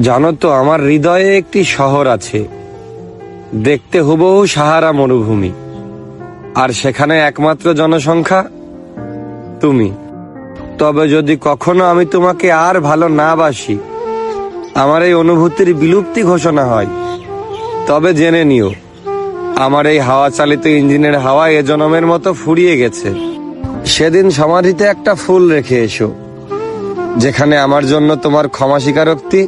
জানো তো, আমার হৃদয়ে একটি শহর আছে, দেখতে হুবহু সাহারা মরুভূমি, আর সেখানে একমাত্র জনসংখ্যা তুমি। তবে যদি কখনো আমি তোমাকে আর ভালো না বাসি, আমার এই অনুভূতির বিলুপ্তি ঘোষণা হয়, তবে জেনে নিও, আমার এই হাওয়া চালিত ইঞ্জিনের হাওয়া এ জনমের মতো ফুরিয়ে গেছে। সেদিন সমাধিতে একটা ফুল রেখে এসো, যেখানে আমার জন্য তোমার ক্ষমা স্বীকারোক্তি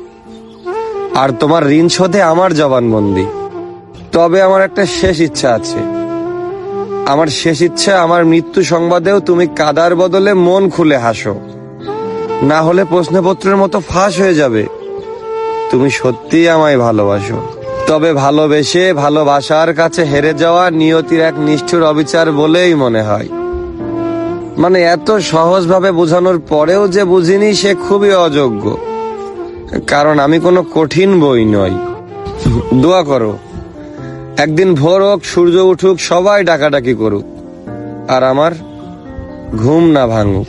আর তোমার ঋণ শোধে আমার জবানবন্দি। তবে আমার একটা শেষ ইচ্ছা আছে। আমার শেষ ইচ্ছা, আমার মৃত্যু সংবাদেও তুমি কাদার বদলে মন খুলে হাসো, না হলে প্রশ্নপত্রের মতো ফাঁস হয়ে যাবে তুমি সত্যিই আমায় ভালোবাসো। তবে ভালোবেসে ভালোবাসার কাছে হেরে যাওয়া নিয়তির এক নিষ্ঠুর অবিচার বলেই মনে হয়। মানে এত সহজভাবে বোঝানোর পরেও যে বুঝিনি, সে খুবই অযোগ্য, কারণ আমি কোনো কঠিন বই নই। দোয়া করো, একদিন ভোর হোক, সূর্য উঠুক, সবাই ডাকাডাকি করুক, আর আমার ঘুম না ভাঙুক।